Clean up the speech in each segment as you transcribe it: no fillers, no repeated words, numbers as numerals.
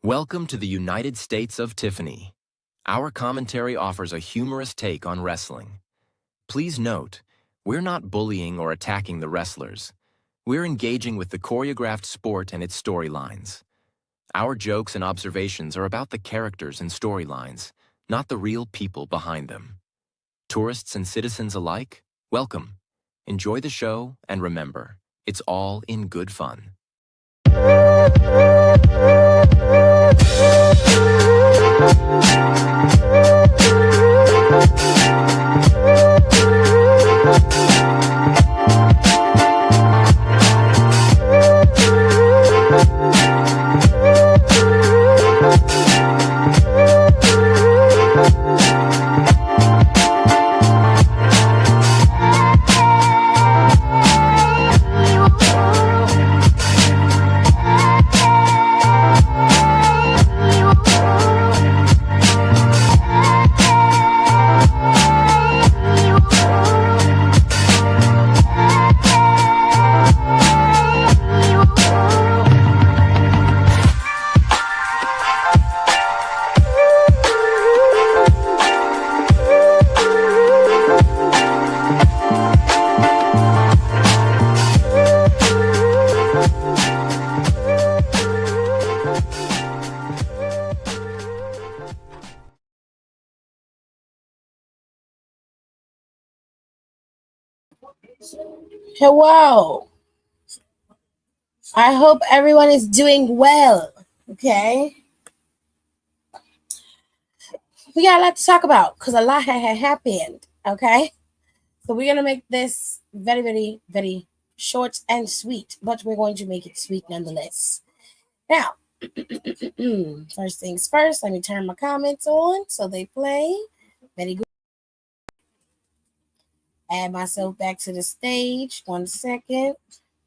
Welcome to the United States of Tiffany. Our commentary offers a humorous take on wrestling. Please note, we're not bullying or attacking the wrestlers. We're engaging with the choreographed sport and its storylines. Our jokes and observations are about the characters and storylines, not the real people behind them. Tourists and citizens alike, welcome. Enjoy the show, and remember, it's all in good fun. Hello. I hope everyone is doing well. Okay. We got a lot to talk about because a lot had happened. Okay. So we're going to make this very, very, very short and sweet, but we're going to make it sweet nonetheless. Now, first things first, let me turn my comments on so they play. Very good. Add myself back to the stage. 1 second.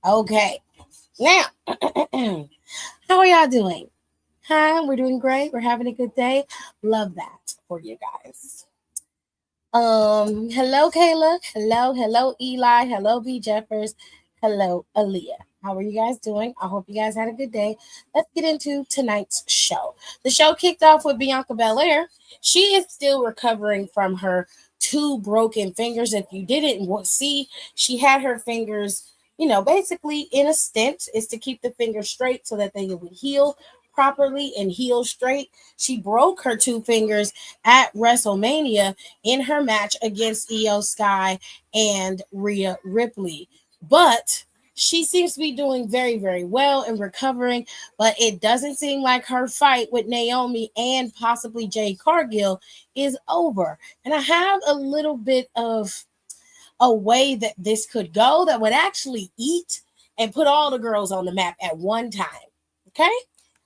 Okay. Now, how are y'all doing? Hi, we're doing great. We're having a good day. Love that for you guys. Hello, Kayla. Hello, Eli. Hello, B. Jeffers. Hello, Aaliyah. How are you guys doing? I hope you guys had a good day. Let's get into tonight's show. The show kicked off with Bianca Belair. She is still recovering from her 2 broken fingers. If you didn't see, she had her fingers, basically in a stent is to keep the fingers straight so that they would heal properly and heal straight. She broke her 2 fingers at WrestleMania in her match against Io Sky and Rhea Ripley. But she seems to be doing very, very well and recovering, but it doesn't seem like her fight with Naomi and possibly Jade Cargill is over. And I have a little bit of a way that this could go that would actually eat and put all the girls on the map at one time. Okay?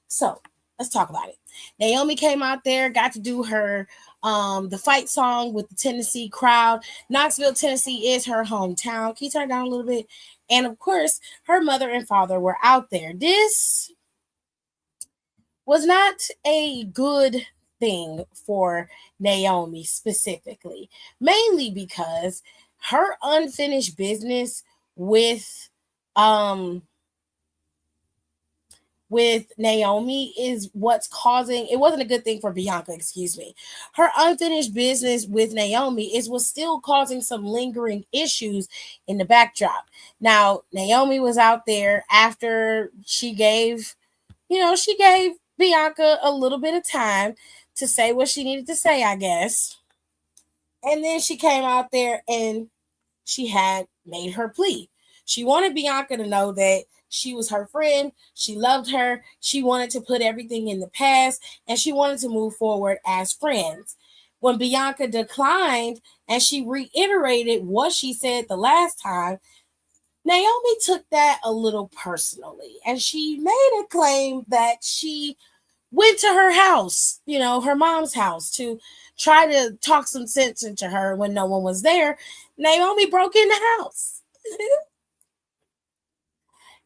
So let's talk about it. Naomi came out there, got to do her the fight song with the Tennessee crowd. Knoxville, Tennessee is her hometown. Can you turn it down a little bit? And of course, her mother and father were out there. This was not a good thing for Naomi specifically, mainly because her unfinished business with Naomi is what's causing, it wasn't a good thing for Bianca, excuse me. Her unfinished business with Naomi is what's still causing some lingering issues in the backdrop. Now, Naomi was out there after she gave Bianca a little bit of time to say what she needed to say, I guess. And then she came out there and she had made her plea. She wanted Bianca to know that she was her friend. She loved her. She wanted to put everything in the past and she wanted to move forward as friends. When Bianca declined and she reiterated what she said the last time, Naomi took that a little personally and she made a claim that she went to her house, her mom's house, to try to talk some sense into her when no one was there. Naomi broke in the house.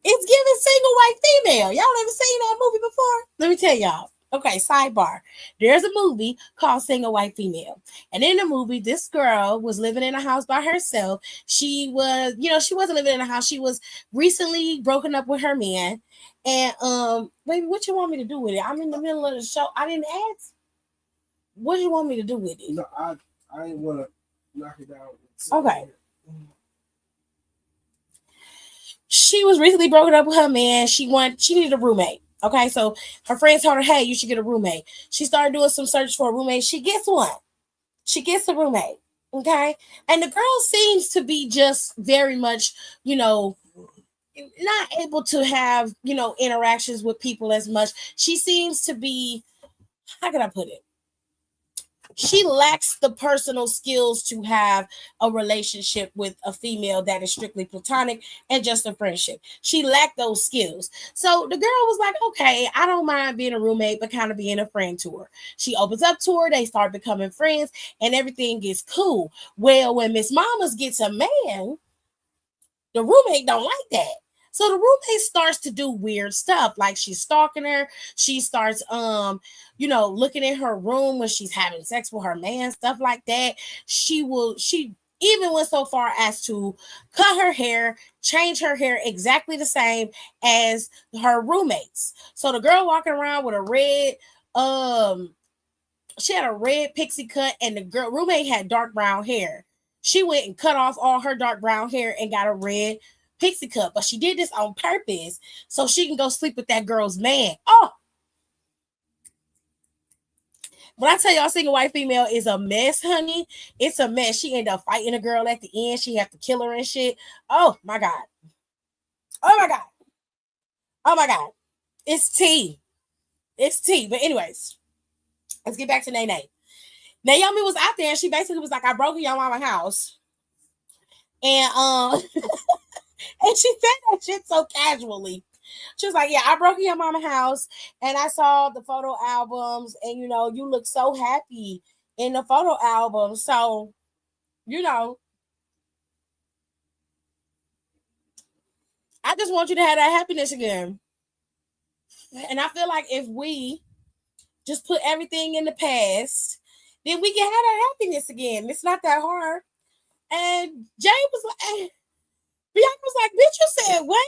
It's giving single white female. Y'all ever seen that movie before? Let me tell y'all. Okay, sidebar. There's a movie called Single White Female. And in the movie, this girl was living in a house by herself. She was, she wasn't living in a house. She was recently broken up with her man. And baby, what you want me to do with it? I'm in the middle of the show. I didn't ask. What do you want me to do with it? No, I didn't want to knock it down. Okay. She was recently broken up with her man. She needed a roommate. Okay, so her friends told her, hey, you should get a roommate. She started doing some search for a roommate. She gets one. She gets a roommate. Okay. And the girl seems to be just very much, not able to have, interactions with people as much. She seems to be, how can I put it? She lacks the personal skills to have a relationship with a female that is strictly platonic and just a friendship. She lacked those skills. So the girl was like, okay, I don't mind being a roommate, but kind of being a friend to her. She opens up to her. They start becoming friends and everything gets cool. Well, when Miss Mamas gets a man, the roommate don't like that. So the roommate starts to do weird stuff, like she's stalking her. She starts, looking in her room when she's having sex with her man, stuff like that. She even went so far as to cut her hair, change her hair exactly the same as her roommates. So the girl walking around with a red, she had a red pixie cut, and the girl roommate had dark brown hair. She went and cut off all her dark brown hair and got a red pixie cut, but she did this on purpose so she can go sleep with that girl's man. Oh, when I tell y'all, single white female is a mess, honey. It's a mess. She ended up fighting a girl at the end. She had to kill her and shit. Oh my god. Oh my god. Oh my god. It's tea. It's tea. But anyways, let's get back to Nene. Naomi was out there and she basically was like, I broke in your mama's house. And and she said that shit so casually. She was like, yeah, I broke in your mama's house and I saw the photo albums and you look so happy in the photo album. So, I just want you to have that happiness again. And I feel like if we just put everything in the past, then we can have that happiness again. It's not that hard. And Jay was like, Bianca was like, bitch, you said what?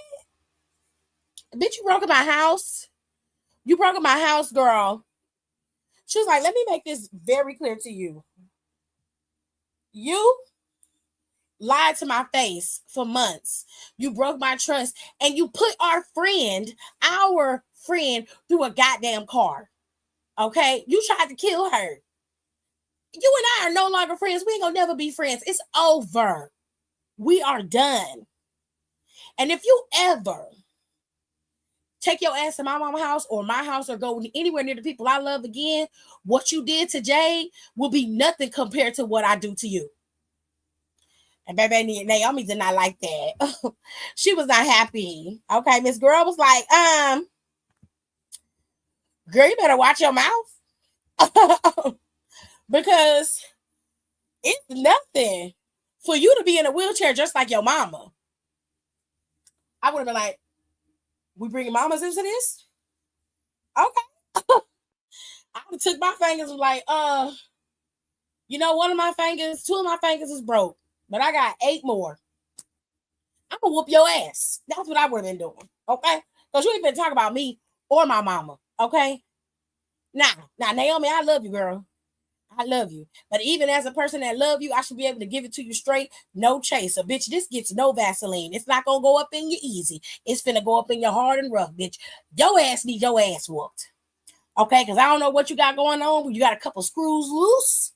Bitch, you broke in my house. You broke in my house, girl. She was like, let me make this very clear to you. You lied to my face for months. You broke my trust and you put our friend through a goddamn car. Okay? You tried to kill her. You and I are no longer friends. We ain't gonna never be friends. It's over. We are done. And if you ever take your ass to my mama's house or my house or go anywhere near the people I love again, what you did to Jade will be nothing compared to what I do to you. And baby, Naomi did not like that. She was not happy. Okay, Miss Girl was like, girl, you better watch your mouth. Because it's nothing for you to be in a wheelchair just like your mama. I would have been like, we bringing mamas into this? Okay. I would have took my fingers and like, two of my fingers is broke, but I got 8 more. I'm gonna whoop your ass. That's what I would have been doing. Okay? Because you ain't been talking about me or my mama. Okay? Now, Naomi, I love you, girl. I love you. But even as a person that love you, I should be able to give it to you straight. No chaser. Bitch, this gets no Vaseline. It's not going to go up in you easy. It's finna go up in your hard and rough, bitch. Your ass need your ass whooped. Okay? Because I don't know what you got going on, but you got a couple screws loose.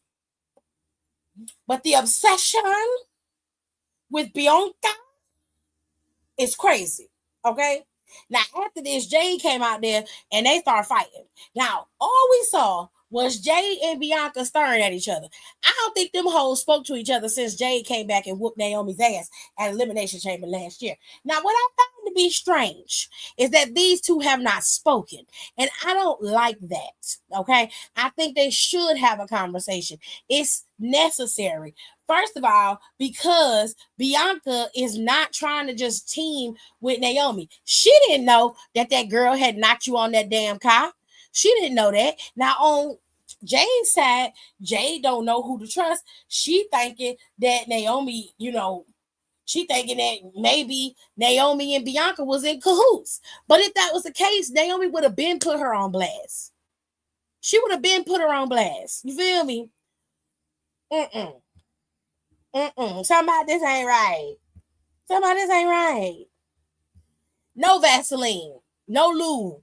But the obsession with Bianca is crazy. Okay? Now, after this, Jade came out there and they started fighting. Now, all we saw was Jade and Bianca staring at each other. I don't think them hoes spoke to each other since Jade came back and whooped Naomi's ass at Elimination Chamber last year. Now, what I found to be strange is that these two have not spoken. And I don't like that. Okay? I think they should have a conversation. It's necessary. First of all, because Bianca is not trying to just team with Naomi. She didn't know that girl had knocked you on that damn car. She didn't know that. Now, on Jade's side, Jade don't know who to trust. She thinking that Naomi, She thinking that maybe Naomi and Bianca was in cahoots. But if that was the case, Naomi would have been put her on blast. She would have been put her on blast. You feel me? Somebody this ain't right. Somebody this ain't right. No Vaseline. No lube.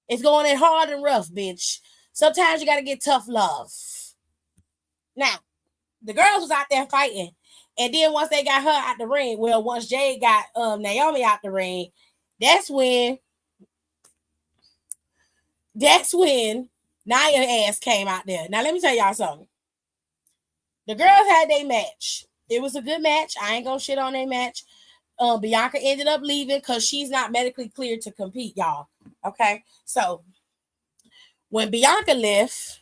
It's going in hard and rough, bitch. Sometimes you got to get tough love. Now, the girls was out there fighting. And then once they got her out the ring, well, once Jade got Naomi out the ring, that's when Nia ass came out there. Now, let me tell y'all something. The girls had their match. It was a good match. I ain't gonna shit on their match. Bianca ended up leaving because she's not medically cleared to compete, y'all. Okay, so when Bianca left,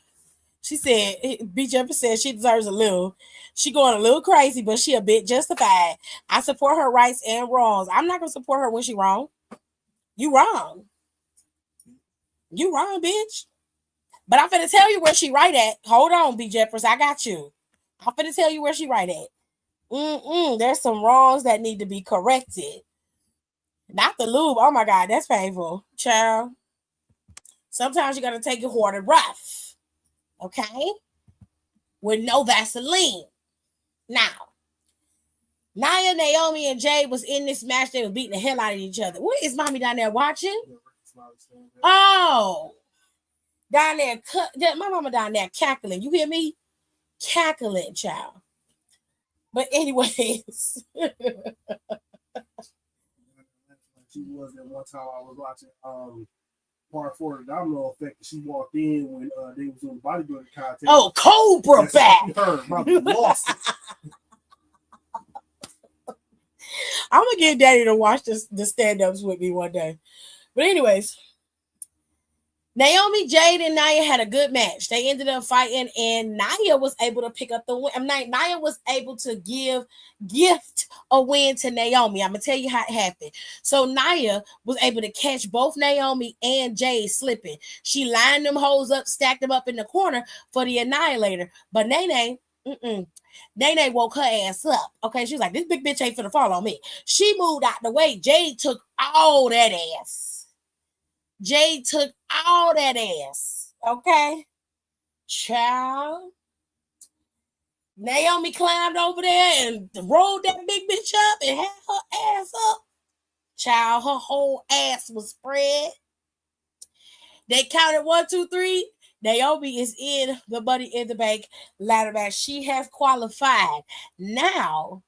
she said, B. Jefferson said she deserves a little. She going a little crazy, but she a bit justified. I support her rights and wrongs. I'm not gonna support her when she wrong. You wrong. You wrong, bitch. But I'm finna tell you where she right at. Hold on, B. Jefferson. I got you. I'm finna tell you where she right at. There's some wrongs that need to be corrected. Not the lube. Oh my God, that's painful, child. Sometimes you gotta take it hard and rough, okay? With no Vaseline. Now, Nia, Naomi, and Jay was in this match. They were beating the hell out of each other. What is mommy down there watching? Oh, down there, my mama down there cackling. You hear me? Cackling, child. But anyways. She was that one time I was watching part 4 of the Domino Effect. She walked in when they was on the bodybuilding contest. Oh, Cobra back. Her probably lost it. I'm gonna get Daddy to watch the stand-ups with me one day. But anyways, Naomi, Jade, and Nia had a good match. They ended up fighting, and Nia was able to pick up the win. Nia was able to gift a win to Naomi. I'm gonna tell you how it happened. So Nia was able to catch both Naomi and Jade slipping. She lined them hoes up, stacked them up in the corner for the Annihilator. But Nene woke her ass up. Okay, she was like, this big bitch ain't finna fall on me. She moved out the way. Jade took all that ass. Jade took all that ass. Okay? Child. Naomi climbed over there and rolled that big bitch up and had her ass up. Child, her whole ass was spread. They counted 1, 2, 3. Naomi is in the Money in the Bank ladder match. She has qualified. Now,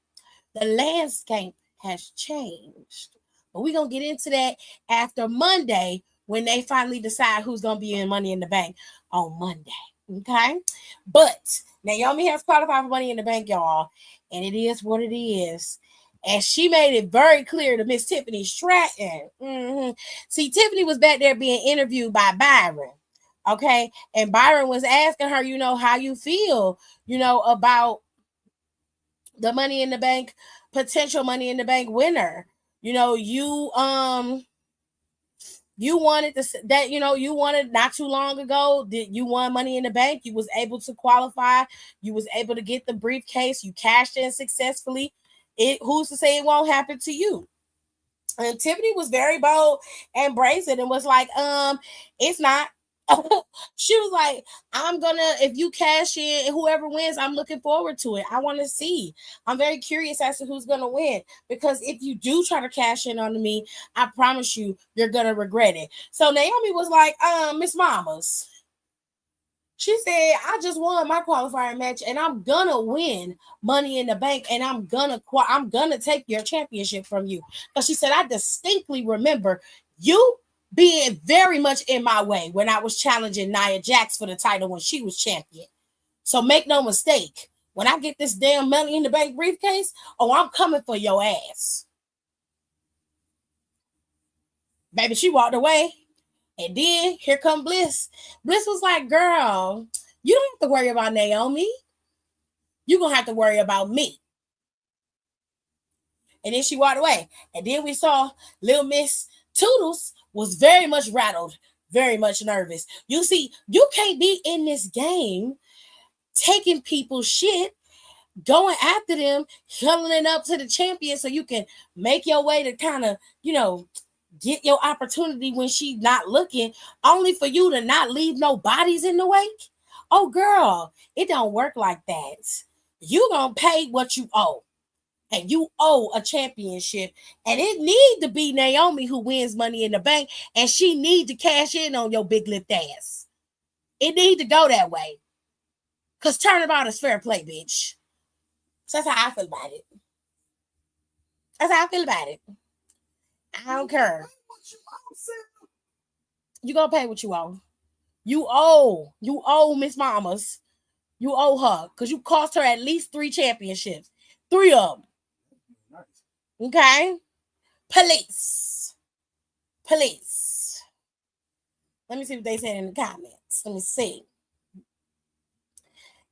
the landscape has changed. But we're going to get into that after Monday when they finally decide who's going to be in Money in the Bank on Monday. Okay? But Naomi has qualified for Money in the Bank, y'all. And it is what it is. And she made it very clear to Miss Tiffany Stratton. See, Tiffany was back there being interviewed by Byron. Okay? And Byron was asking her, how you feel, about the Money in the Bank, potential Money in the Bank winner. You wanted you wanted not too long ago that you won Money in the Bank. You was able to qualify. You was able to get the briefcase. You cashed in successfully. Who's to say it won't happen to you? And Tiffany was very bold and brazen and was like, it's not. She was like, if you cash in, whoever wins, I'm looking forward to it. I want to see. I'm very curious as to who's going to win, because if you do try to cash in on me, I promise you're going to regret it. So Naomi was like, Miss Mamas. She said, I just won my qualifying match and I'm going to win Money in the Bank and I'm going to take your championship from you. Because she said, I distinctly remember you being very much in my way when I was challenging Nia Jax for the title when she was champion. So make no mistake, when I get this damn Money in the Bank briefcase, I'm coming for your ass. Baby, she walked away. And then here come Bliss. Bliss was like, girl, you don't have to worry about Naomi. You're going to have to worry about me. And then she walked away. And then we saw Little Miss Toodles was very much rattled, very much nervous. You see, you can't be in this game taking people's shit going after them, huddling up to the champion so you can make your way to kind of, get your opportunity when she's not looking, only for you to not leave no bodies in the wake. Oh, girl, it don't work like that. You gonna pay what you owe. And you owe a championship. And it need to be Naomi who wins Money in the Bank. And she need to cash in on your big lipped ass. It need to go that way. Because turnabout is fair play, bitch. So that's how I feel about it. That's how I feel about it. I don't care. You gonna pay what you owe. You owe Miss Mamas. You owe her because you cost her at least 3 championships. 3 of them. Okay? Police. Let me see what they said in the comments. Let me see.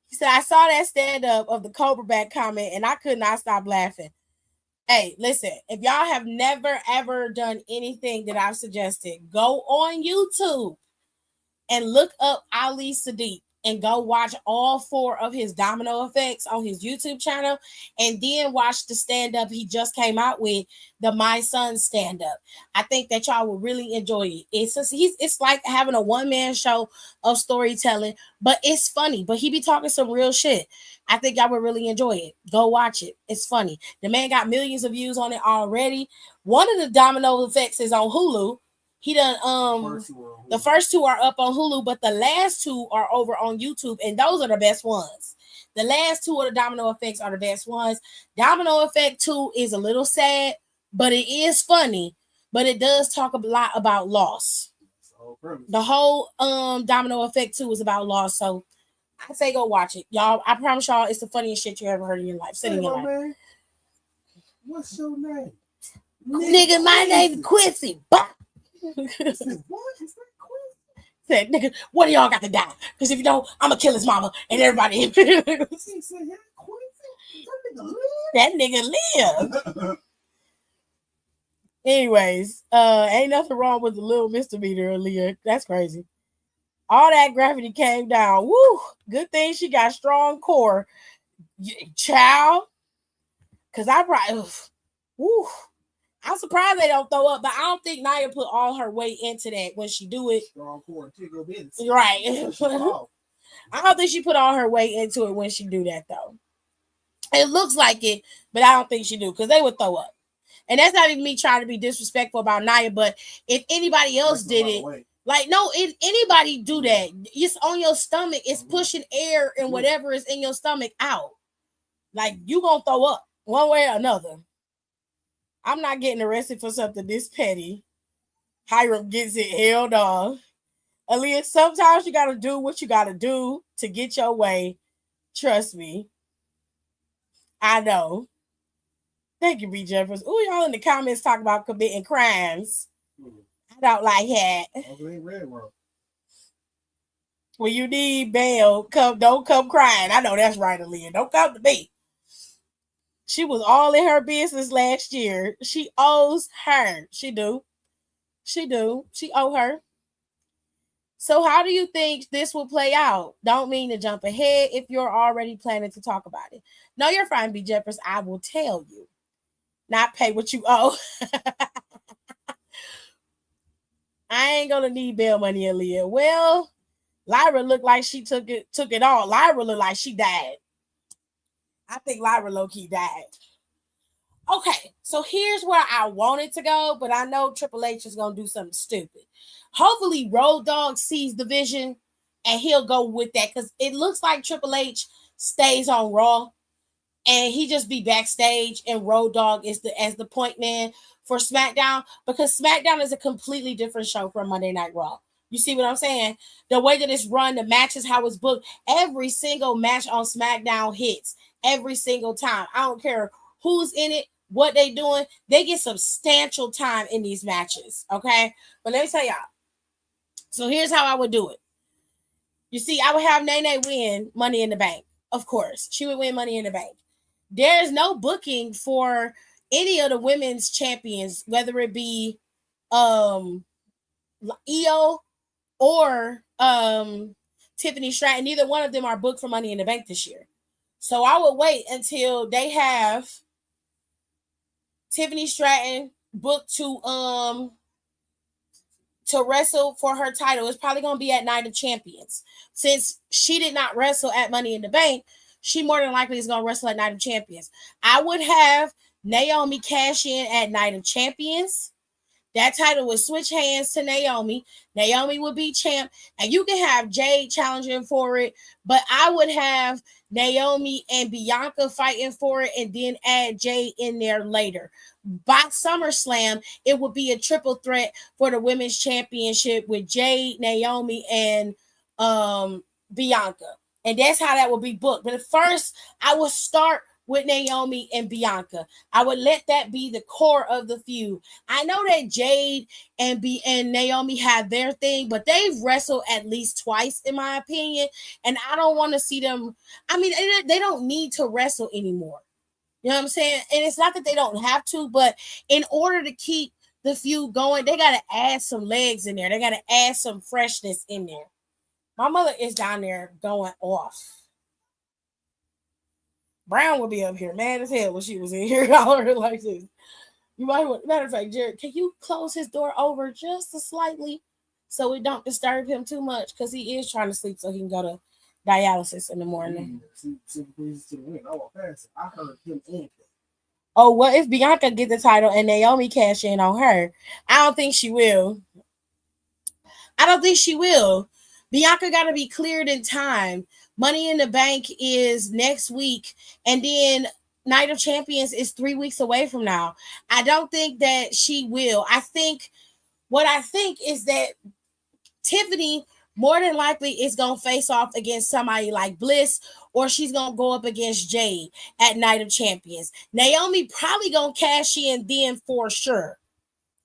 He said, I saw that stand-up of the Cobra Back comment and I could not stop laughing. Hey, listen, if y'all have never, ever done anything that I've suggested, go on YouTube and look up Ali Sadiq and go watch all 4 of his domino effects on his YouTube channel, and then watch the stand-up he just came out with, the My Son stand-up. I think that y'all will really enjoy it. It's like having a one-man show of storytelling, but it's funny. But he be talking some real shit. I think y'all would really enjoy it. Go watch it. It's funny. The man got millions of views on it already. One of the domino effects is on Hulu. He done the first 2 are up on Hulu, but the last 2 are over on YouTube, and those are the best ones. The last 2 of the domino effects are the best ones. Domino Effect 2 is a little sad, but it is funny. But it does talk a lot about loss. The whole Domino Effect 2 is about loss. So I say go watch it. Y'all, I promise y'all it's the funniest shit you ever heard in your life. Sitting in your life. Man. What's your name? Nigga, my name's Quincy. Said, nigga, what do y'all got to die? Because if you don't, I'm gonna kill his mama and everybody. That nigga live. Anyways, ain't nothing wrong with the little misdemeanor, Aaliyah. That's crazy. All that gravity came down. Woo! Good thing she got strong core, child. Cause I probably, woo. I'm surprised they don't throw up, but I don't think Nia put all her weight into that when she do it. Strong core, right. I don't think she put all her weight into it when she do that though. It looks like it, but I don't think she do because they would throw up. And that's not even me trying to be disrespectful about Nia, but if anybody else did it, like no, if anybody do that, it's on your stomach, it's pushing air and whatever is in your stomach out. Like you gonna throw up one way or another. I'm not getting arrested for something this petty. Hiram gets it held off. Aaliyah, sometimes you gotta do what you gotta do to get your way. Trust me. I know. Thank you, B. Jeffers. Ooh, y'all in the comments talk about committing crimes. I don't like that. When you need bail, don't come crying. I know that's right, Aaliyah. Don't come to me. She was all in her business last year. She owes her. She do. She owe her. So how do you think this will play out? Don't mean to jump ahead if you're already planning to talk about it. No, you're fine, B. Jeffers. I will tell you. Not pay what you owe. I ain't gonna need bail money, Aaliyah. Well, Lyra looked like she took it all. Lyra looked like she died. I think Lyra low-key died. Okay, so here's where I wanted to go, but I know Triple H is gonna do something stupid. Hopefully, Road Dogg sees the vision and he'll go with that because it looks like Triple H stays on Raw and he just be backstage and Road Dogg is as the point man for SmackDown because SmackDown is a completely different show from Monday Night Raw. You see what I'm saying? The way that it's run, the matches, how it's booked, every single match on SmackDown hits every single time. I don't care who's in it, what they doing. They get substantial time in these matches, okay? But let me tell y'all. So here's how I would do it. You see, I would have Nene win Money in the Bank. Of course, she would win Money in the Bank. There's no booking for any of the women's champions, whether it be Io or Tiffany Stratton. Neither one of them are booked for Money in the Bank this year. So I would wait until they have Tiffany Stratton booked to wrestle for her title. It's probably going to be at Night of Champions. Since she did not wrestle at Money in the Bank, she more than likely is going to wrestle at Night of Champions. I would have Naomi cash in at Night of Champions. That title would switch hands to Naomi. Naomi would be champ, and you can have Jade challenging for it, but I would have Naomi and Bianca fighting for it and then add Jade in there later. By SummerSlam, it would be a triple threat for the women's championship with Jade, Naomi, and Bianca. And that's how that will be booked. But at first, I will start with Naomi and Bianca. I would let that be the core of the feud. I know that Jade and Naomi have their thing, but they've wrestled at least twice, in my opinion. And I don't want to see them. I mean, they don't need to wrestle anymore. You know what I'm saying? And it's not that they don't have to, but in order to keep the feud going, they got to add some legs in there. They got to add some freshness in there. My mother is down there going off. Brown would be up here mad as hell when she was in here. All her like this. You might want, matter of fact, Jared, can you close his door over just slightly so we don't disturb him too much? Because he is trying to sleep so he can go to dialysis in the morning. I heard him in. Oh, what if Bianca get the title and Naomi cash in on her? I don't think she will. Bianca got to be cleared in time. Money in the Bank is next week, and then Night of Champions is 3 weeks away from now. I don't think that she will. I think is that Tiffany more than likely is going to face off against somebody like Bliss, or she's going to go up against Jade at Night of Champions. Naomi probably going to cash in then for sure.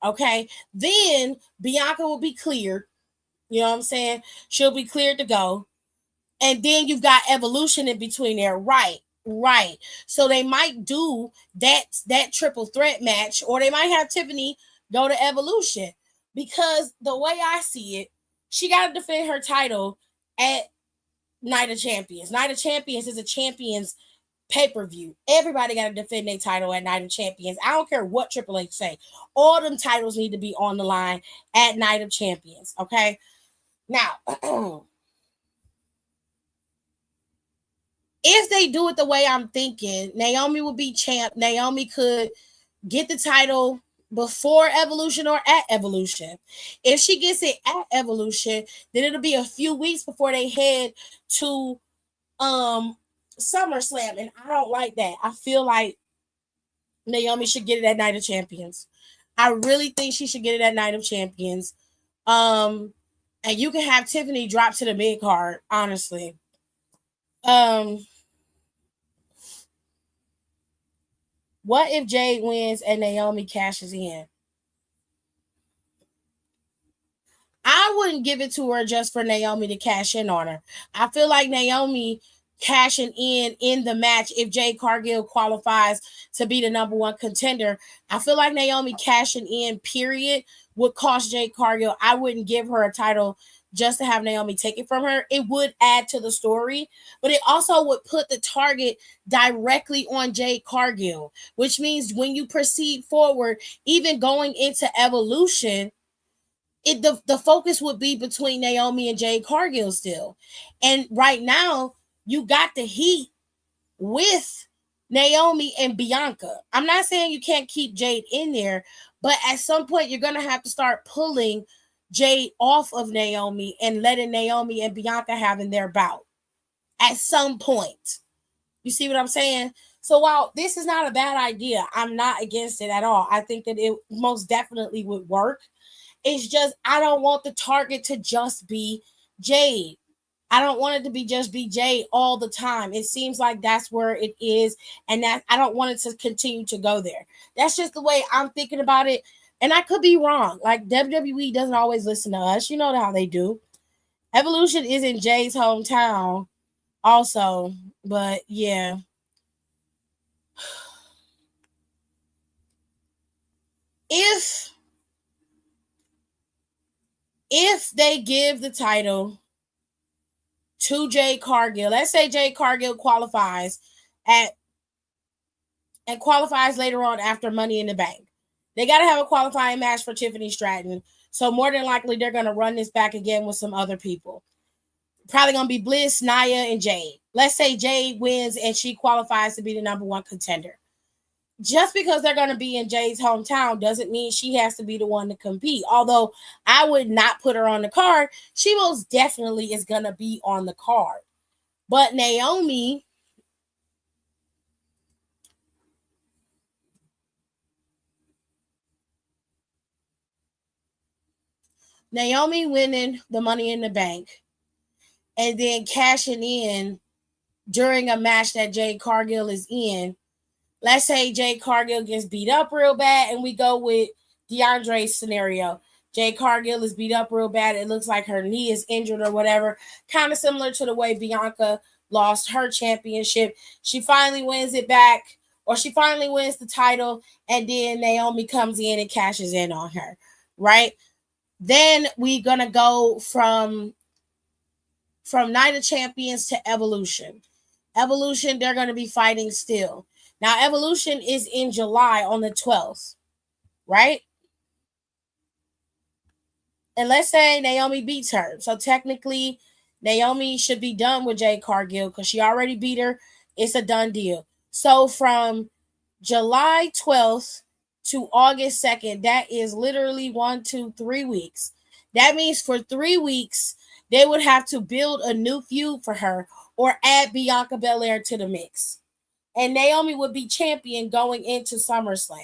Okay. Then Bianca will be cleared. You know what I'm saying? She'll be cleared to go. And then you've got Evolution in between there. Right. So they might do that triple threat match, or they might have Tiffany go to Evolution. Because the way I see it, she got to defend her title at Night of Champions. Night of Champions is a champions pay-per-view. Everybody got to defend their title at Night of Champions. I don't care what Triple H say. All them titles need to be on the line at Night of Champions. Okay. Now, if they do it the way I'm thinking, Naomi will be champ. Naomi could get the title before Evolution or at Evolution. If she gets it at Evolution, then it'll be a few weeks before they head to SummerSlam, and I don't like that. I feel like Naomi should get it at Night of Champions. I really think she should get it at Night of Champions. And you can have Tiffany drop to the mid card, honestly. What if Jade wins and Naomi cashes in? I wouldn't give it to her just for Naomi to cash in on her. I feel like Naomi cashing in the match, if Jade Cargill qualifies to be the number one contender, I feel like Naomi cashing in, period, would cost Jade Cargill. I wouldn't give her a title just to have Naomi take it from her. It would add to the story, but it also would put the target directly on Jade Cargill, which means when you proceed forward, even going into Evolution, the focus would be between Naomi and Jade Cargill still. And right now, you got the heat with Naomi and Bianca. I'm not saying you can't keep Jade in there, but at some point, you're going to have to start pulling Jade off of Naomi and letting Naomi and Bianca have in their bout at some point. You see what I'm saying? So while this is not a bad idea, I'm not against it at all. I think that it most definitely would work. It's just, I don't want the target to just be Jade. I don't want it to be just be Jade all the time. It seems like that's where it is, and that I don't want it to continue to go there. That's just the way I'm thinking about it. And I could be wrong. Like, WWE doesn't always listen to us. You know how they do. Evolution is in Jay's hometown also. But yeah. If they give the title to Jade Cargill. Let's say Jade Cargill qualifies later on after Money in the Bank. They got to have a qualifying match for Tiffany Stratton. So more than likely, they're going to run this back again with some other people. Probably going to be Bliss, Nia, and Jade. Let's say Jade wins and she qualifies to be the number one contender. Just because they're going to be in Jade's hometown doesn't mean she has to be the one to compete. Although I would not put her on the card, she most definitely is going to be on the card. But Naomi winning the Money in the Bank and then cashing in during a match that Jade Cargill is in. Let's say Jade Cargill gets beat up real bad and we go with DeAndre's scenario. Jade Cargill is beat up real bad. It looks like her knee is injured or whatever. Kind of similar to the way Bianca lost her championship. She finally wins it back, or she finally wins the title, and then Naomi comes in and cashes in on her, right? Then we're going to go from Night of Champions to Evolution. Evolution, they're going to be fighting still. Now, Evolution is in July on the 12th, right? And let's say Naomi beats her. So technically, Naomi should be done with Jade Cargill because she already beat her. It's a done deal. So from July 12th to August 2nd, that is literally 3 weeks. That means for 3 weeks, they would have to build a new feud for her or add Bianca Belair to the mix. And Naomi would be champion going into SummerSlam.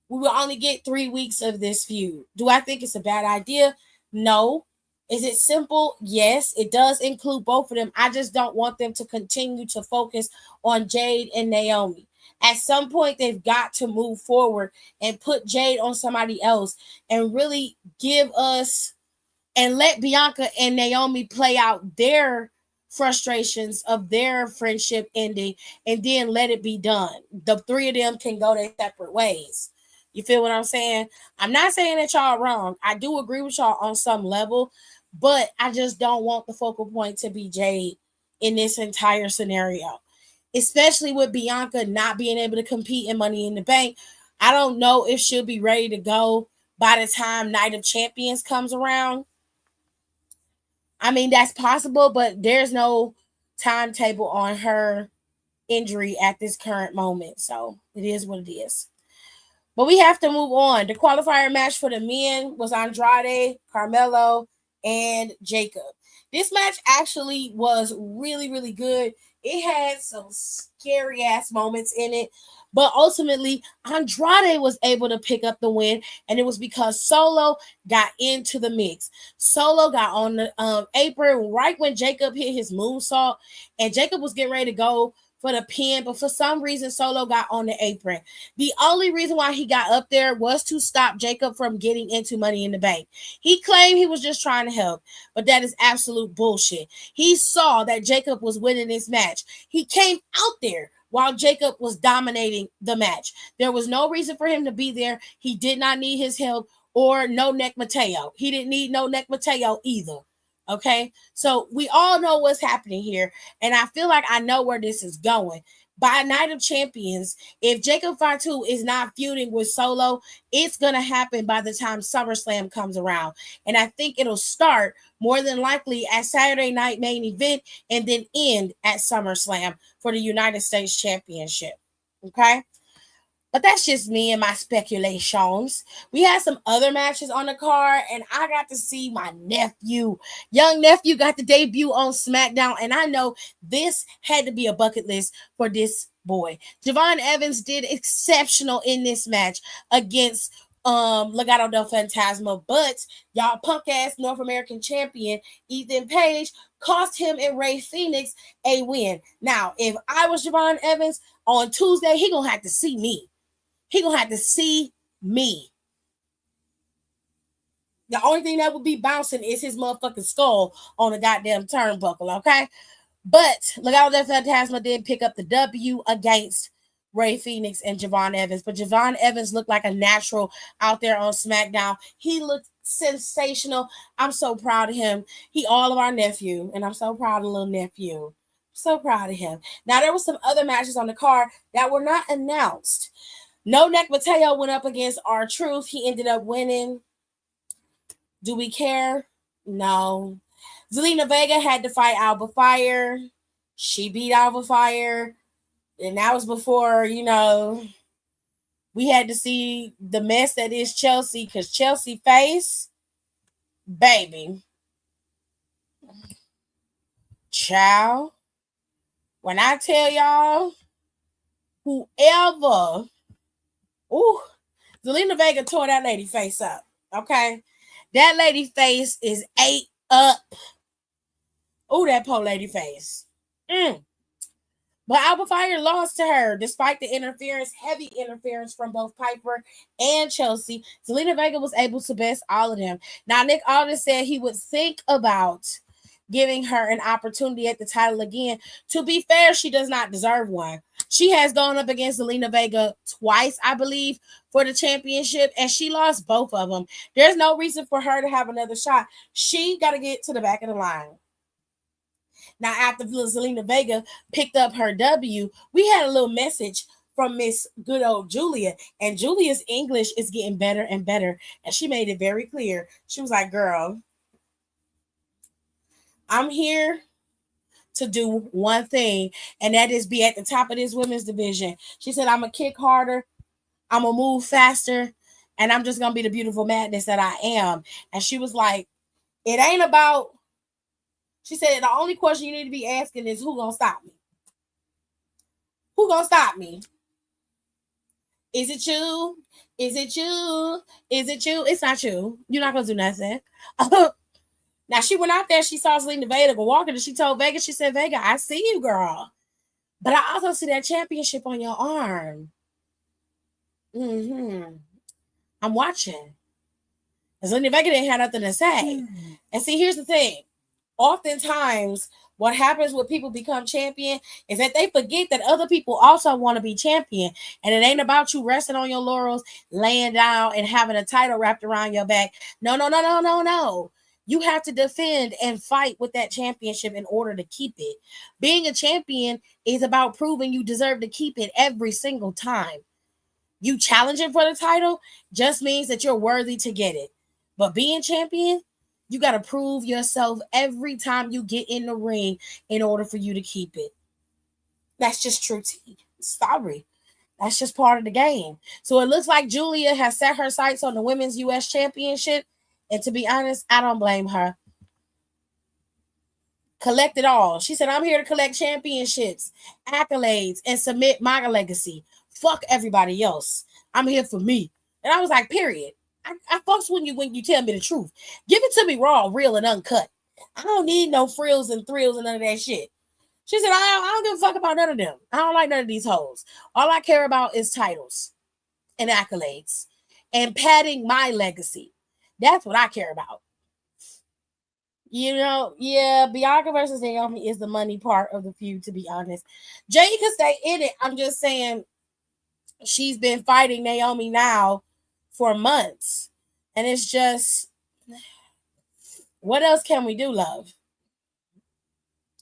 We will only get 3 weeks of this feud. Do I think it's a bad idea? No. Is it simple? Yes. It does include both of them. I just don't want them to continue to focus on Jade and Naomi. At some point, they've got to move forward and put Jade on somebody else and really give us and let Bianca and Naomi play out their frustrations of their friendship ending and then let it be done. The three of them can go their separate ways. You feel what I'm saying? I'm not saying that y'all wrong. I do agree with y'all on some level, but I just don't want the focal point to be Jade in this entire scenario, especially with Bianca not being able to compete in Money in the Bank. I don't know if she'll be ready to go by the time Night of Champions comes around. I mean, that's possible, but there's no timetable on her injury at this current moment. So it is what it is. But we have to move on. The qualifier match for the men was Andrade, Carmelo, and Jacob. This match actually was really, really good. It had some scary ass moments in it, but ultimately Andrade was able to pick up the win, and it was because Solo got into the mix. Solo got on the apron right when Jacob hit his moonsault, and Jacob was getting ready to go for the pin, but for some reason Solo got on the apron. The only reason why he got up there was to stop Jacob from getting into Money in the Bank. He claimed he was just trying to help, but that is absolute bullshit. He saw that Jacob was winning this match. He came out there while Jacob was dominating the match. There was no reason for him to be there. He did not need his help or no Neck Mateo. He didn't need no Neck Mateo either. Okay, so we all know what's happening here, and I feel like I know where this is going. By Night of Champions, if Jacob Fatu is not feuding with Solo, it's going to happen by the time SummerSlam comes around. And I think it'll start more than likely at Saturday Night Main Event and then end at SummerSlam for the United States Championship. Okay? But that's just me and my speculations. We had some other matches on the card, and I got to see my nephew. Young nephew got the debut on Smackdown, and I know this had to be a bucket list for this boy. Javon Evans did exceptional in this match against Legado del Fantasma, but y'all punk ass North American champion Ethan Page cost him and Rey Fenix a win. Now, if I was Javon Evans on Tuesday, he gonna have to see me. He gonna have to see me. The only thing that would be bouncing is his motherfucking skull on the goddamn turnbuckle, okay? But Legado del Fantasma did pick up the W against Ray Phoenix and Javon Evans. But Javon Evans looked like a natural out there on SmackDown. He looked sensational. I'm so proud of him. He all of our nephew, and I'm so proud of little nephew. So proud of him. Now, there were some other matches on the card that were not announced. No Neck Mateo went up against R-Truth. He ended up winning. Do we care? No. Zelina Vega had to fight Alba Fire. She beat Alba Fire. And that was before, we had to see the mess that is Chelsea, because Chelsea face, baby. Child. When I tell y'all, whoever, Zelina Vega tore that lady face up, okay? That lady face is ate up. That poor lady face. But Alba Fire lost to her despite the heavy interference from both Piper and Chelsea. Zelina Vega was able to best all of them. Now, Nick Aldis said he would think about giving her an opportunity at the title again. To be fair, she does not deserve one. She has gone up against Zelina Vega twice, I believe, for the championship, and she lost both of them. There's no reason for her to have another shot. She got to get to the back of the line. Now, after Zelina Vega picked up her W, we had a little message from Miss good old Julia, and Julia's English is getting better and better, and she made it very clear. She was like, girl, I'm here to do one thing, and that is be at the top of this women's division. She said, I'm going to kick harder, I'm going to move faster, and I'm just going to be the beautiful madness that I am. And she was like, it ain't about, she said, the only question you need to be asking is, who going to stop me? Who going to stop me? Is it you? Is it you? Is it you? It's not you. You're not going to do nothing. Now, she went out there, she saw Zelina Vega walking, and she told Vega, she said, Vega, I see you, girl. But I also see that championship on your arm. I'm watching. And Zelina Vega didn't have nothing to say. And see, here's the thing. Oftentimes, what happens when people become champion is that they forget that other people also want to be champion. And it ain't about you resting on your laurels, laying down, and having a title wrapped around your back. No. You have to defend and fight with that championship in order to keep it. Being a champion is about proving you deserve to keep it every single time. You challenging for the title just means that you're worthy to get it. But being champion, you got to prove yourself every time you get in the ring in order for you to keep it. That's just true tea. Sorry. That's just part of the game. So it looks like Julia has set her sights on the Women's U.S. Championship. And to be honest, I don't blame her. Collect it all. She said, I'm here to collect championships, accolades, and submit my legacy. Fuck everybody else. I'm here for me. And I was like, period. I fucks when you tell me the truth. Give it to me raw, real, and uncut. I don't need no frills and thrills and none of that shit. She said, I don't give a fuck about none of them. I don't like none of these hoes. All I care about is titles and accolades and padding my legacy. That's what I care about. Bianca versus Naomi is the money part of the feud, to be honest. Jay could stay in it. I'm just saying she's been fighting Naomi now for months. And it's just, what else can we do, love?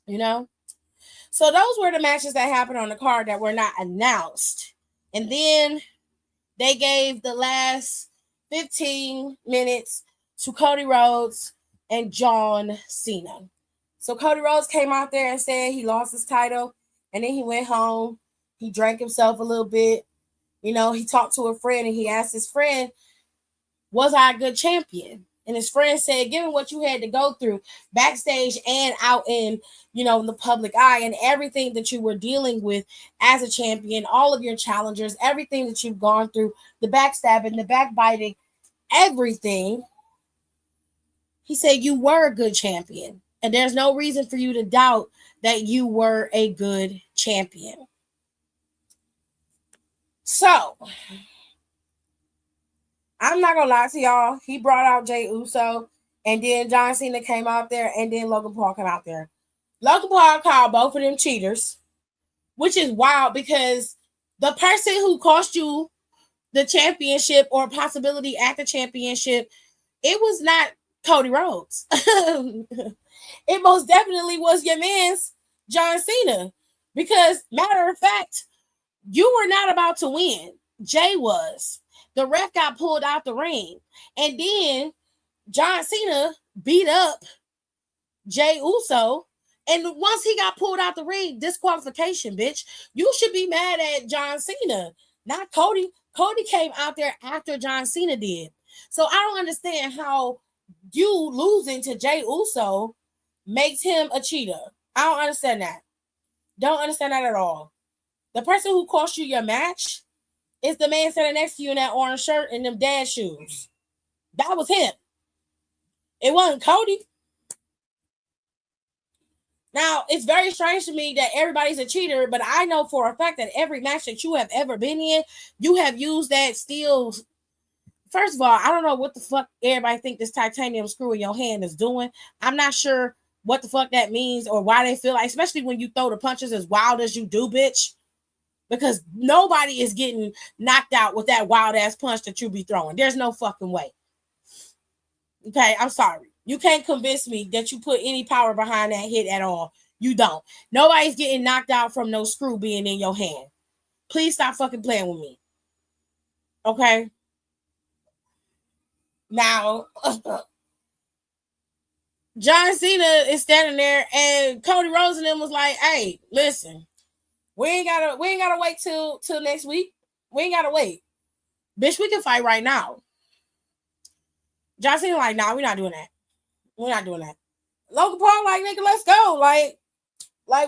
So those were the matches that happened on the card that were not announced. And then they gave the last 15 minutes to Cody Rhodes and John Cena. So Cody Rhodes came out there and said he lost his title, and then he went home. He drank himself a little bit. He talked to a friend, and he asked his friend, was I a good champion? And his friend said, given what you had to go through backstage and out in, in the public eye, and everything that you were dealing with as a champion, all of your challengers, everything that you've gone through, the backstabbing, the backbiting, everything, he said you were a good champion. And there's no reason for you to doubt that you were a good champion. So, I'm not going to lie to y'all. He brought out Jey Uso, and then John Cena came out there, and then Logan Paul came out there. Logan Paul called both of them cheaters, which is wild because The person who cost you the championship or possibility at the championship, it was not Cody Rhodes. It most definitely was your man's John Cena. Because, matter of fact, you were not about to win. Jay was. The ref got pulled out the ring. And then John Cena beat up Jay Uso. And once he got pulled out the ring, disqualification, bitch. You should be mad at John Cena, not Cody. Cody came out there after John Cena did. So I don't understand how you losing to Jay Uso makes him a cheater. I don't understand that. Don't understand that at all. The person who cost you your match is the man sitting next to you in that orange shirt and them dad shoes. That was him. It wasn't Cody. Now, it's very strange to me that everybody's a cheater, but I know for a fact that every match that you have ever been in, you have used that steel. First of all, I don't know what the fuck everybody think this titanium screw in your hand is doing. I'm not sure what the fuck that means or why they feel like, especially when you throw the punches as wild as you do, bitch. Because nobody is getting knocked out with that wild ass punch that you be throwing. There's no fucking way. Okay, I'm sorry. You can't convince me that you put any power behind that hit at all. You don't. Nobody's getting knocked out from no screw being in your hand. Please stop fucking playing with me. Okay? Now, John Cena is standing there and Cody Rhodes and them was like, hey, listen, we ain't gotta wait till next week. We ain't gotta wait. Bitch, we can fight right now. John Cena like, nah, we're not doing that. We're not doing that. Logan Paul like, nigga, let's go. Like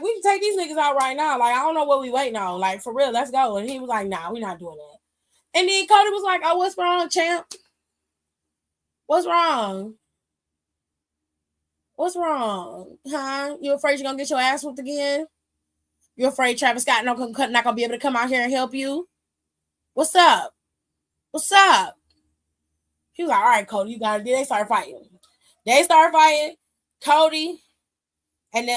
we can take these niggas out right now. Like, I don't know what we waiting on. Like, for real, let's go. And he was like, nah, we're not doing that. And then Cody was like, oh, what's wrong, champ? What's wrong? What's wrong? Huh? You afraid you're gonna get your ass whooped again? You afraid Travis Scott not gonna be able to come out here and help you? What's up? What's up? He was like, all right, Cody, you got it. They started fighting. Cody and the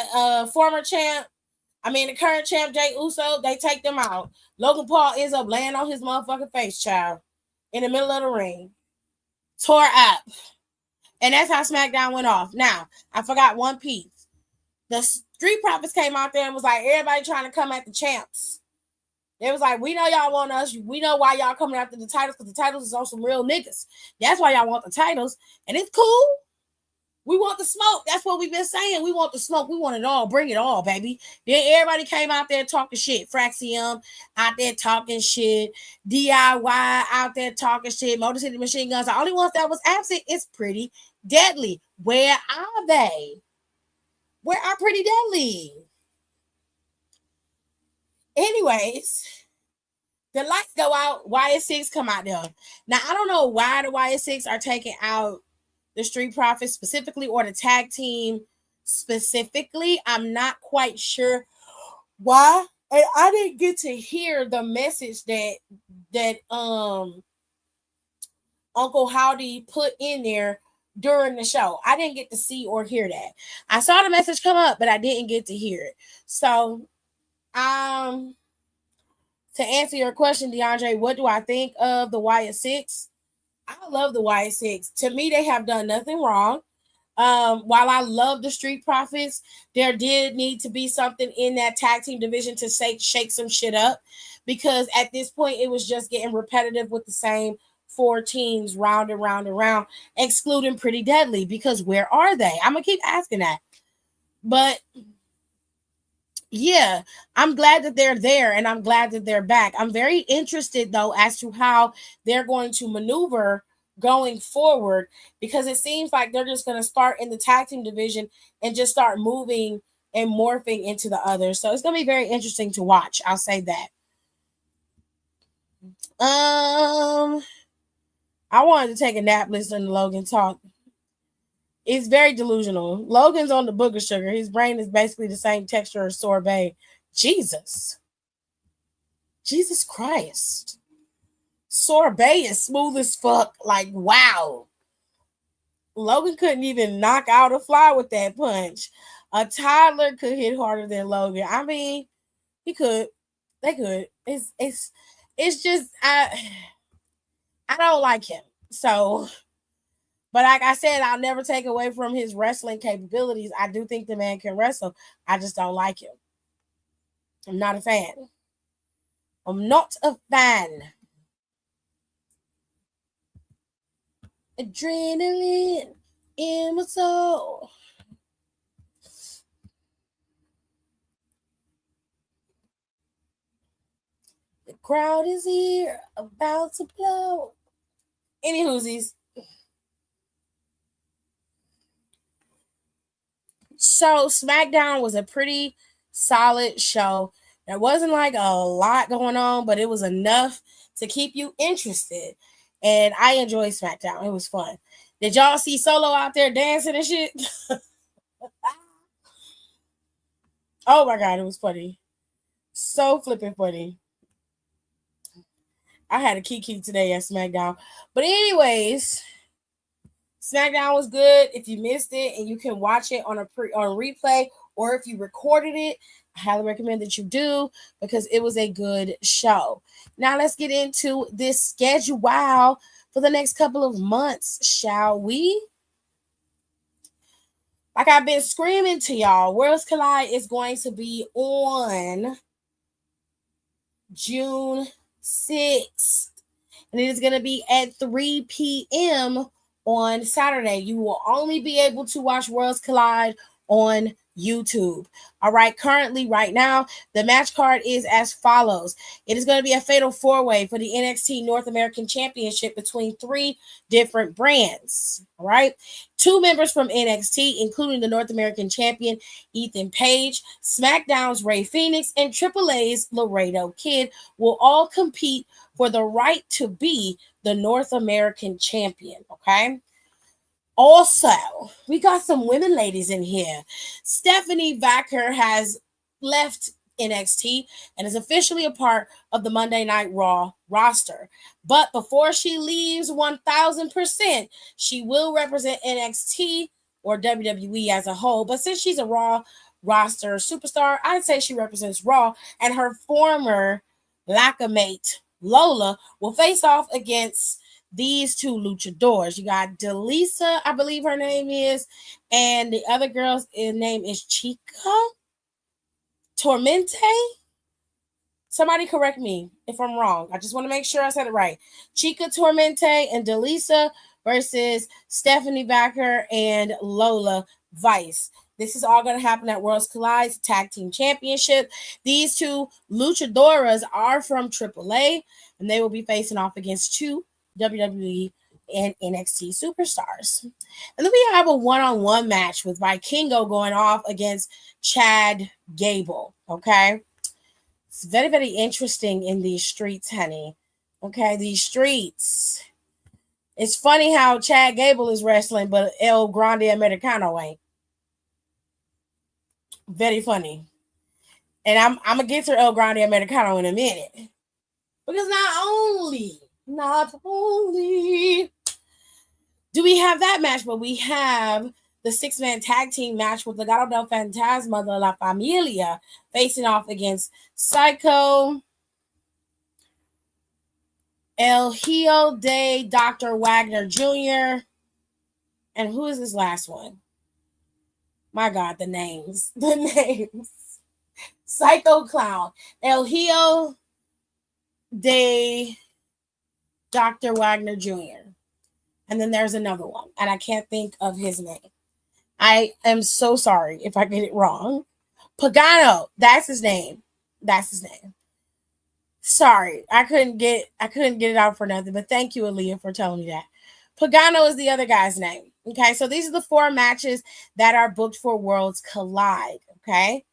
the current champ, Jay Uso, they take them out. Logan Paul ends up laying on his motherfucking face, child, in the middle of the ring. Tore up. And that's how Smackdown went off. Now, I forgot one piece. The Street Profits came out there and was like, everybody trying to come at the champs. They was like, we know y'all want us. We know why y'all coming after the titles, because the titles is on some real niggas. That's why y'all want the titles. And it's cool. We want the smoke. That's what we've been saying. We want the smoke. We want it all. Bring it all, baby. Then everybody came out there talking shit. Fraxium out there talking shit. DIY out there talking shit. Motor City Machine Guns. The only ones that was absent is Pretty Deadly. Where are they? Where are Pretty Deadly? Anyways, the lights go out. YS6 come out there. Now, I don't know why the YS6 are taking out the Street Profits specifically or the tag team specifically. I'm not quite sure why. And I didn't get to hear the message that Uncle Howdy put in there during the show. I didn't get to see or hear that. I saw the message come up, but I didn't get to hear it. So, to answer your question, DeAndre, what do I think of the YS6? I love the YS6. To me, they have done nothing wrong. While I love the Street Profits, there did need to be something in that tag team division to shake some shit up, because at this point, it was just getting repetitive with the same 4 teams round and round and round, excluding Pretty Deadly, because where are they? I'm going to keep asking that. But yeah, I'm glad that they're there and I'm glad that they're back. I'm very interested, though, as to how they're going to maneuver going forward, because it seems like they're just going to start in the tag team division and just start moving and morphing into the others. So it's going to be very interesting to watch. I'll say that. I wanted to take a nap listening to Logan talk. It's very delusional. Logan's on the booger sugar. His brain is basically the same texture as sorbet. Jesus Christ. Sorbet is smooth as fuck. Like, wow. Logan couldn't even knock out a fly with that punch. A toddler could hit harder than Logan. I mean, he could. They good. It's just I don't like him. So, but like I said, I'll never take away from his wrestling capabilities. I do think the man can wrestle. I just don't like him. I'm not a fan. I'm not a fan. Adrenaline in my soul. The crowd is here, about to blow. Any whoosies. So Smackdown was a pretty solid show. There wasn't like a lot going on, but it was enough to keep you interested. And I enjoyed Smackdown. It was fun. Did y'all see Solo out there dancing and shit? Oh my god, it was funny. So flipping funny. I had a kiki today at SmackDown. But anyways, SmackDown was good. If you missed it and you can watch it on a replay, or if you recorded it, I highly recommend that you do because it was a good show. Now let's get into this schedule for the next couple of months, shall we? Like I've been screaming to y'all, Worlds Collide is going to be on June 6th. And it is going to be at 3 p.m. on Saturday. You will only be able to watch Worlds Collide on YouTube. All right, currently, right now, the match card is as follows. It is going to be a fatal four-way for the NXT North American Championship between three different brands. All right, two members from NXT, including the North American champion Ethan Page, SmackDown's Rey Fenix, and AAA's Laredo Kid will all compete for the right to be the North American champion. Okay. Also, we got some women ladies in here. Stephanie Vacker has left NXT and is officially a part of the Monday Night Raw roster. But before she leaves 1000%, she will represent NXT or WWE as a whole. But since she's a Raw roster superstar, I'd say she represents Raw, and her former Lacamate Lola will face off against these two luchadors. You got Delisa, I believe her name is, and the other girl's name is Chica Tormente. Somebody correct me if I'm wrong. I just want to make sure I said it right. Chica Tormente and Delisa versus Stephanie Vacker and Lola Vice. This is all going to happen at Worlds Collide Tag Team Championship. These two luchadoras are from AAA, and they will be facing off against two WWE and NXT superstars. And then we have a one-on-one match with Vikingo going off against Chad Gable. Okay. It's very, very interesting in these streets, honey. Okay, these streets. It's funny how Chad Gable is wrestling, but El Grande Americano ain't. Very funny. And I'm gonna get to El Grande Americano in a minute. Because not only do we have that match, but we have the 6-man tag team match with Legado del Fantasma de la Familia facing off against Psycho, El Hijo de Dr. Wagner Jr., and who is this last one? My God, the names. Psycho Clown, El Hijo de Dr. Wagner Jr. And then there's another one, and I can't think of his name. I am so sorry if I get it wrong. Pagano, that's his name. Sorry, I couldn't get it out for nothing, but thank you, Aaliyah, for telling me that. Pagano is the other guy's name. Okay, so these are the 4 matches that are booked for Worlds Collide. Okay.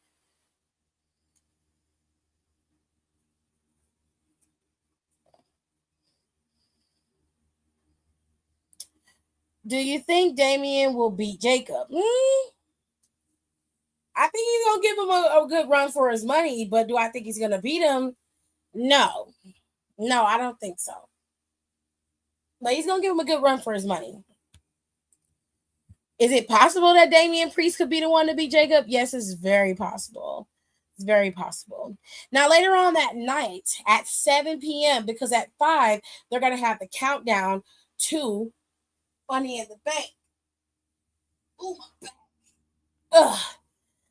Do you think Damian will beat Jacob? I think he's going to give him a good run for his money, but do I think he's going to beat him? No, I don't think so. But he's going to give him a good run for his money. Is it possible that Damian Priest could be the one to beat Jacob? Yes, it's very possible. It's very possible. Now, later on that night at 7 p.m., because at 5, they're going to have the countdown to Money in the Bank. Ooh, my back. Ugh.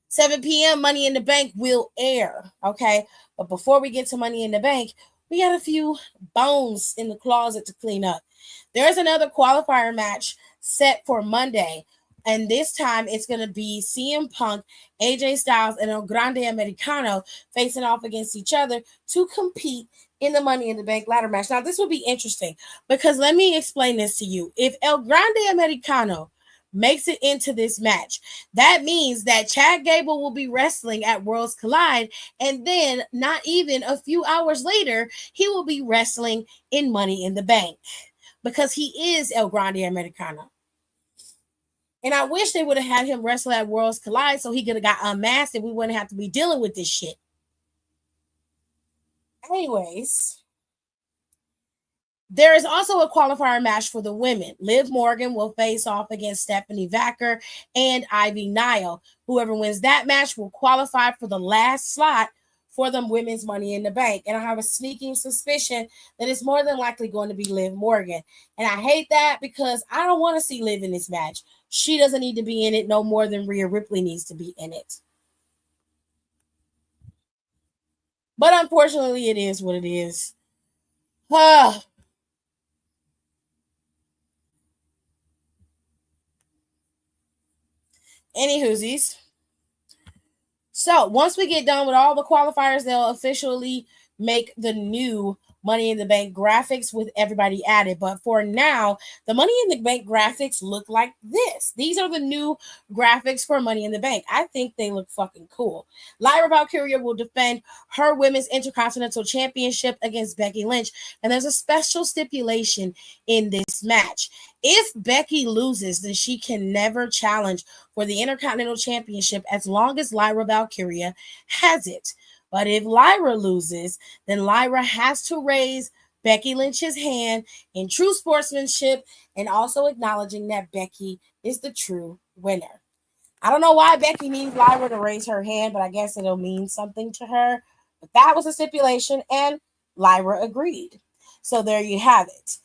7 p.m. Money in the Bank will air. Okay. But before we get to Money in the Bank, we got a few bones in the closet to clean up. There's another qualifier match set for Monday. And this time it's going to be CM Punk, AJ Styles, and El Grande Americano facing off against each other to compete in the Money in the Bank ladder match. Now, this will be interesting because let me explain this to you. If El Grande Americano makes it into this match, that means that Chad Gable will be wrestling at Worlds Collide, and then not even a few hours later, he will be wrestling in Money in the Bank because he is El Grande Americano. And I wish they would have had him wrestle at Worlds Collide so he could have got unmasked and we wouldn't have to be dealing with this shit. Anyways, there is also a qualifier match for the women. Liv Morgan will face off against Stephanie Vacker and Ivy Nile. Whoever wins that match will qualify for the last slot for the women's Money in the Bank. And I have a sneaking suspicion that it's more than likely going to be Liv Morgan. And I hate that because I don't want to see Liv in this match. She doesn't need to be in it no more than Rhea Ripley needs to be in it. But unfortunately, it is what it is. Anywhoosies. So once we get done with all the qualifiers, they'll officially make the new Money in the Bank graphics with everybody added. But for now, the Money in the Bank graphics look like this. These are the new graphics for Money in the Bank. I think they look fucking cool. Lyra Valkyria will defend her Women's Intercontinental Championship against Becky Lynch. And there's a special stipulation in this match. If Becky loses, then she can never challenge for the Intercontinental Championship as long as Lyra Valkyria has it. But if Lyra loses, then Lyra has to raise Becky Lynch's hand in true sportsmanship and also acknowledging that Becky is the true winner. I don't know why Becky needs Lyra to raise her hand, but I guess it'll mean something to her. But that was a stipulation, and Lyra agreed. So there you have it.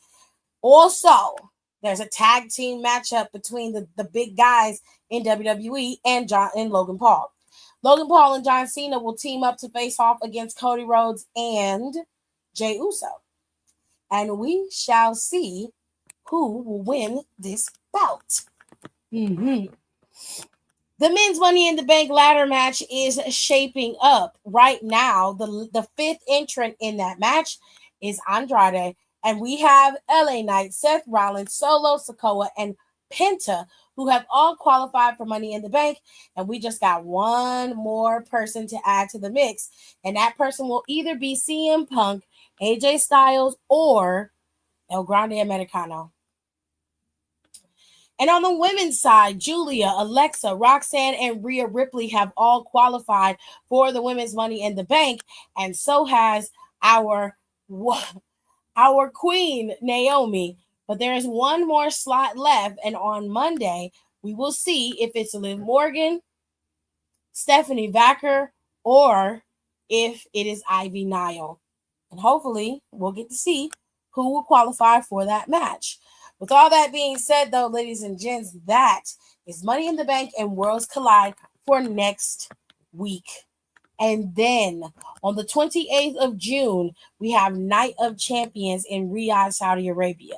Also, there's a tag team matchup between the big guys in WWE and Logan Paul. Logan Paul and John Cena will team up to face off against Cody Rhodes and Jey Uso. And we shall see who will win this bout. The men's Money in the Bank ladder match is shaping up right now. The fifth entrant in that match is Andrade. And we have LA Knight, Seth Rollins, Solo Sikoa, and Penta, who have all qualified for Money in the Bank. And we just got one more person to add to the mix. And that person will either be CM Punk, AJ Styles, or El Grande Americano. And on the women's side, Julia, Alexa, Roxanne, and Rhea Ripley have all qualified for the women's Money in the Bank. And so has our queen, Naomi. But there is one more slot left, and on Monday, we will see if it's Liv Morgan, Stephanie Vacker, or if it is Ivy Nile. And hopefully, we'll get to see who will qualify for that match. With all that being said, though, ladies and gents, that is Money in the Bank and Worlds Collide for next week. And then on the 28th of June, we have Night of Champions in Riyadh, Saudi Arabia.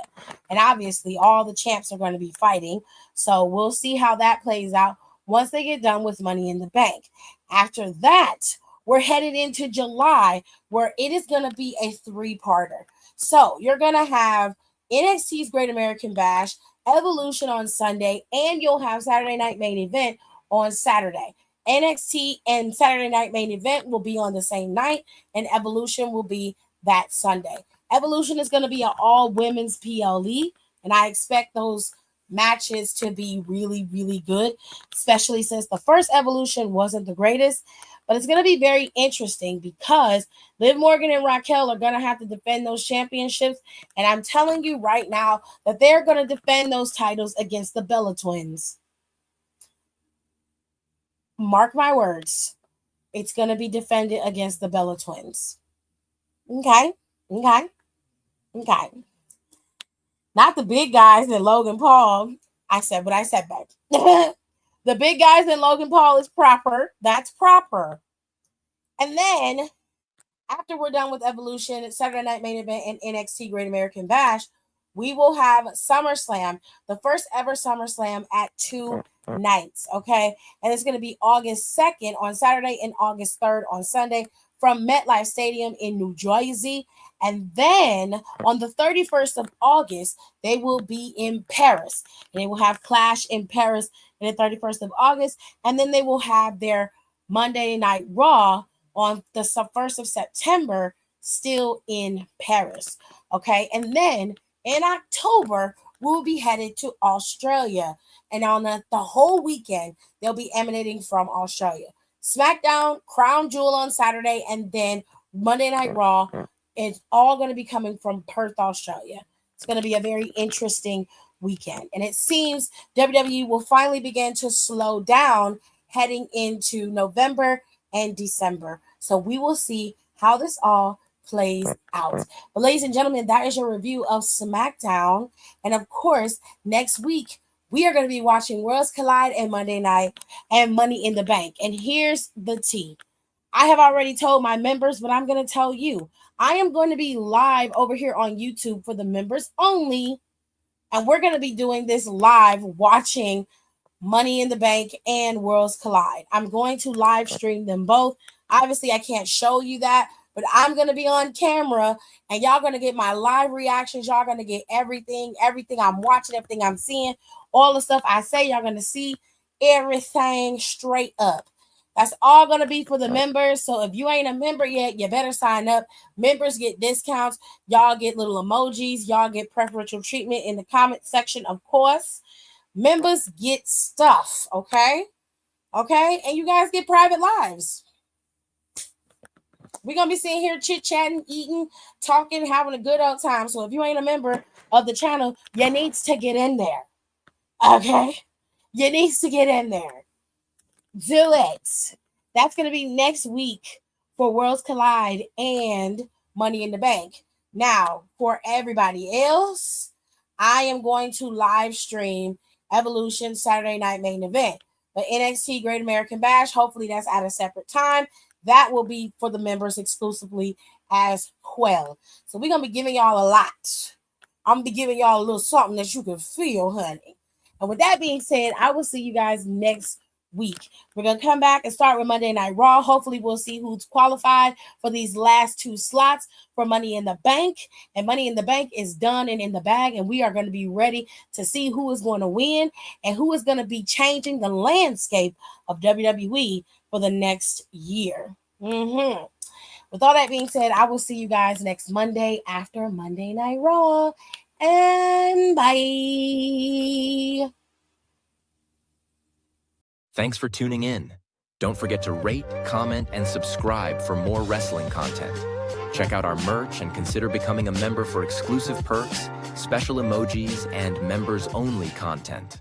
And obviously, all the champs are going to be fighting. So we'll see how that plays out once they get done with Money in the Bank. After that, we're headed into July, where it is going to be a three-parter. So you're going to have NXT's Great American Bash, Evolution on Sunday, and you'll have Saturday Night Main Event on Saturday. NXT and Saturday Night Main Event will be on the same night, and Evolution will be that Sunday. Evolution is going to be an all-women's PLE, and I expect those matches to be really, really good, especially since the first Evolution wasn't the greatest. But it's going to be very interesting because Liv Morgan and Raquel are going to have to defend those championships, and I'm telling you right now that they're going to defend those titles against the Bella Twins. Mark my words. It's going to be defended against the Bella Twins. Okay. Not the big guys in Logan Paul. I said what I said back. The big guys in Logan Paul is proper. That's proper. And then after we're done with Evolution, Saturday Night Main Event, and NXT Great American Bash, we will have SummerSlam, the first ever SummerSlam at 2 nights, okay? And it's going to be August 2nd on Saturday and August 3rd on Sunday from MetLife Stadium in New Jersey. And then on the 31st of August, they will be in Paris. And they will have Clash in Paris on the 31st of August. And then they will have their Monday Night Raw on the 1st of September, still in Paris. Okay. And then in October, we'll be headed to Australia. And on the whole weekend, they'll be emanating from Australia. Smackdown, Crown Jewel on Saturday, and then Monday Night Raw. It's all going to be coming from Perth, Australia. It's going to be a very interesting weekend. And it seems WWE will finally begin to slow down heading into November and December. So we will see how this all plays out. But ladies and gentlemen, that is your review of SmackDown. And of course, next week, we are going to be watching Worlds Collide and Monday Night and Money in the Bank. And here's the tea. I have already told my members, but I'm going to tell you. I am going to be live over here on YouTube for the members only. And we're going to be doing this live watching Money in the Bank and Worlds Collide. I'm going to live stream them both. Obviously, I can't show you that, but I'm going to be on camera and y'all going to get my live reactions. Y'all going to get everything I'm watching, everything I'm seeing, all the stuff I say. Y'all going to see everything straight up. That's all going to be for the members. So if you ain't a member yet, you better sign up. Members get discounts. Y'all get little emojis. Y'all get preferential treatment in the comment section, of course. Members get stuff, okay? Okay? And you guys get private lives. We're going to be sitting here chit-chatting, eating, talking, having a good old time. So if you ain't a member of the channel, you need to get in there. Okay? You need to get in there. Do it. That's going to be next week for Worlds Collide and Money in the Bank. Now, for everybody else, I am going to live stream Evolution Saturday Night Main Event. But NXT Great American Bash, hopefully that's at a separate time. That will be for the members exclusively as well. So we're going to be giving y'all a lot. I'm going to be giving y'all a little something that you can feel, honey. And with that being said, I will see you guys next week. We're going to come back and start with Monday Night Raw. Hopefully we'll see who's qualified for these last 2 slots for Money in the Bank. And Money in the Bank is done and in the bag. And we are going to be ready to see who is going to win and who is going to be changing the landscape of WWE for the next year. With all that being said, I will see you guys next Monday after Monday Night Raw. And bye. Thanks for tuning in. Don't forget to rate, comment, and subscribe for more wrestling content. Check out our merch and consider becoming a member for exclusive perks, special emojis, and members-only content.